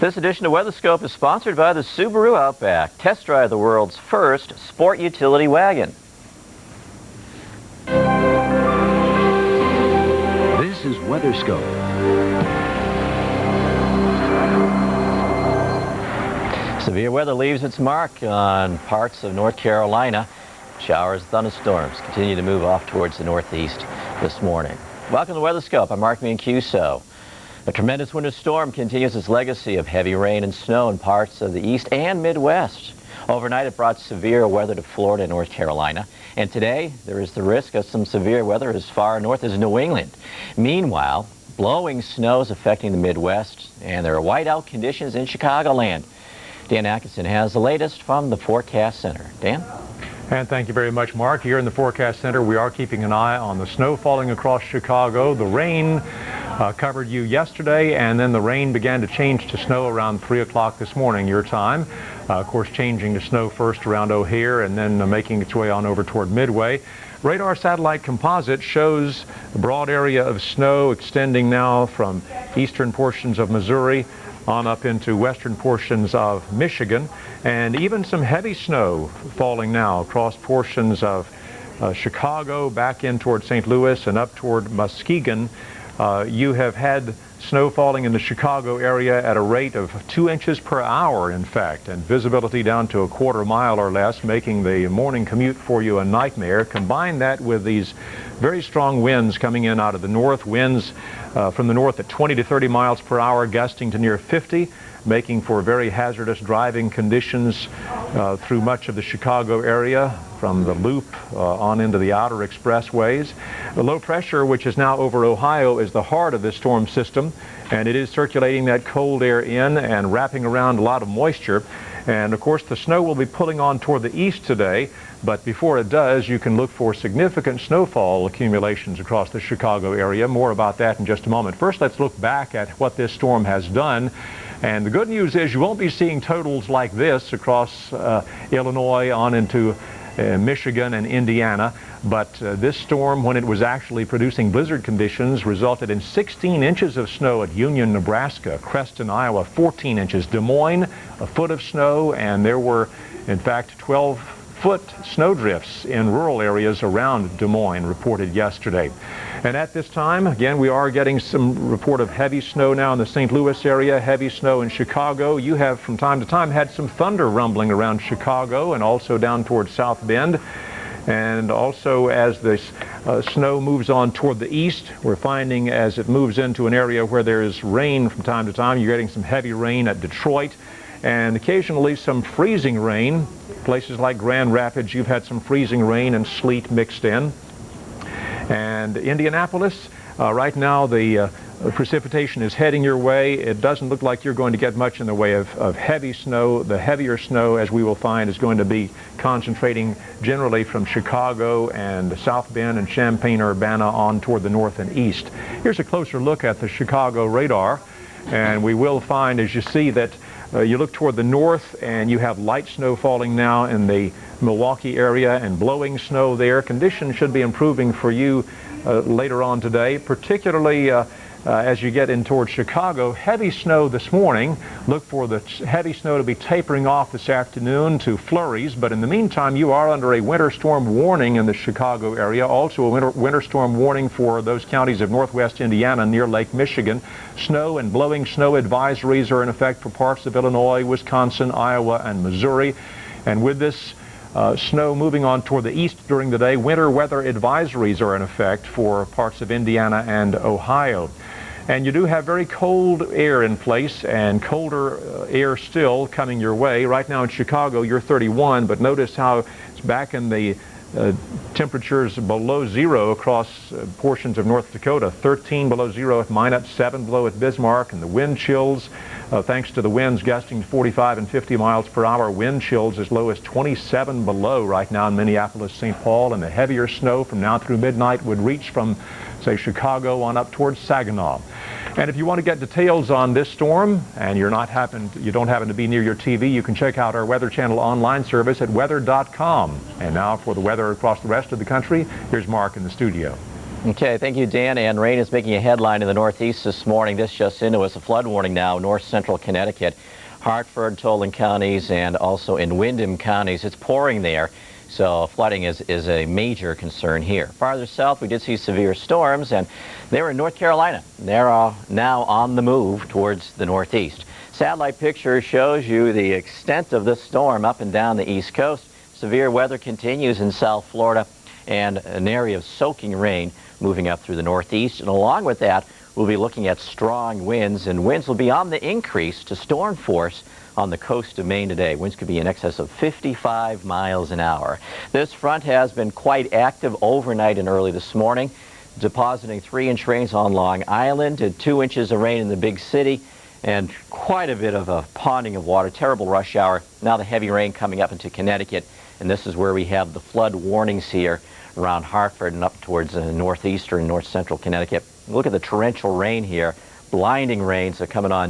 This edition of WeatherScope is sponsored by the Subaru Outback. Test drive the world's first sport utility wagon. This is WeatherScope. Severe weather leaves its mark on parts of North Carolina. Showers, thunderstorms continue to move off towards the northeast this morning. Welcome to WeatherScope. I'm Mark Mancuso. A tremendous winter storm continues its legacy of heavy rain and snow in parts of the east and Midwest. Overnight, it brought severe weather to Florida and North Carolina. And today, there is the risk of some severe weather as far north as New England. Meanwhile, blowing snow is affecting the Midwest, and there are whiteout conditions in Chicagoland. Dan Atkinson has the latest from the Forecast Center. Dan? And thank you very much, Mark. Here in the Forecast Center, we are keeping an eye on the snow falling across Chicago. The rain covered you yesterday, and then the rain began to change to snow around 3 o'clock this morning, your time. Of course, changing to snow first around O'Hare and then making its way on over toward Midway. Radar satellite composite shows a broad area of snow extending now from eastern portions of Missouri on up into western portions of Michigan, and even some heavy snow falling now across portions of Chicago, back in toward St. Louis and up toward Muskegon. You have had snow falling in the Chicago area at a rate of 2 inches per hour, in fact, and visibility down to a quarter mile or less, making the morning commute for you a nightmare. Combine that with these very strong winds coming in out of the north, winds from the north at 20 to 30 miles per hour, gusting to near 50, making for very hazardous driving conditions through much of the Chicago area, from the Loop on into the outer expressways. The low pressure, which is now over Ohio, is the heart of this storm system, and it is circulating that cold air in and wrapping around a lot of moisture. And of course, the snow will be pulling on toward the east today, but before it does, you can look for significant snowfall accumulations across the Chicago area. More about that in just a moment. First, let's look back at what this storm has done. And the good news is you won't be seeing totals like this across Illinois on into Michigan and Indiana, but this storm, when it was actually producing blizzard conditions, resulted in 16 inches of snow at Union, Nebraska, Creston, Iowa, 14 inches, Des Moines, a foot of snow, and there were, in fact, 12-foot snow drifts in rural areas around Des Moines reported yesterday. And at this time, again, we are getting some report of heavy snow now in the St. Louis area, heavy snow in Chicago. You have from time to time had some thunder rumbling around Chicago and also down towards South Bend. And also as this snow moves on toward the east, we're finding as it moves into an area where there is rain from time to time, you're getting some heavy rain at Detroit and occasionally some freezing rain. Places like Grand Rapids, you've had some freezing rain and sleet mixed in. And Indianapolis, right now the precipitation is heading your way. It doesn't look like you're going to get much in the way of heavy snow. The heavier snow, as we will find, is going to be concentrating generally from Chicago and South Bend and Champaign-Urbana on toward the north and east. Here's a closer look at the Chicago radar, and we will find, as you see, that you look toward the north and you have light snow falling now in the Milwaukee area and blowing snow there. Conditions should be improving for you later on today, particularly as you get in towards Chicago. Heavy snow this morning. Look for the heavy snow to be tapering off this afternoon to flurries, but in the meantime you are under a winter storm warning in the Chicago area. Also a winter storm warning for those counties of northwest Indiana near Lake Michigan. Snow and blowing snow advisories are in effect for parts of Illinois, Wisconsin, Iowa, and Missouri. And with this snow moving on toward the east during the day, winter weather advisories are in effect for parts of Indiana and Ohio. And you do have very cold air in place and colder air still coming your way. Right now in Chicago, you're 31, but notice how it's back in the temperatures below zero across portions of North Dakota. 13 below zero at Minot, 7 below at Bismarck, and the wind chills, thanks to the winds gusting 45 and 50 miles per hour, wind chills as low as 27 below right now in Minneapolis, St. Paul, and the heavier snow from now through midnight would reach from, say, Chicago on up towards Saginaw. And if you want to get details on this storm and you don't happen to be near your TV, you can check out our Weather Channel online service at weather.com. And now for the weather across the rest of the country, here's Mark in the studio. Okay, thank you, Dan. And rain is making a headline in the Northeast this morning. This just into us, a flood warning now, north central Connecticut, Hartford, Tolan counties, and also in Windham counties. It's pouring there, so flooding is a major concern here. Farther south, we did see severe storms, and they were in North Carolina. They're now on the move towards the Northeast. Satellite picture shows you the extent of this storm up and down the East Coast. Severe weather continues in South Florida, and an area of soaking rain moving up through the Northeast. And along with that, we'll be looking at strong winds, and winds will be on the increase to storm force on the coast of Maine today. Winds could be in excess of 55 miles an hour. This front has been quite active overnight and early this morning, depositing 3-inch rains on Long Island and 2 inches of rain in the big city, and quite a bit of a ponding of water. Terrible rush hour. Now the heavy rain coming up into Connecticut, and this is where we have the flood warnings here around Hartford and up towards northeastern, north central Connecticut. Look at the torrential rain here. Blinding rains are coming on.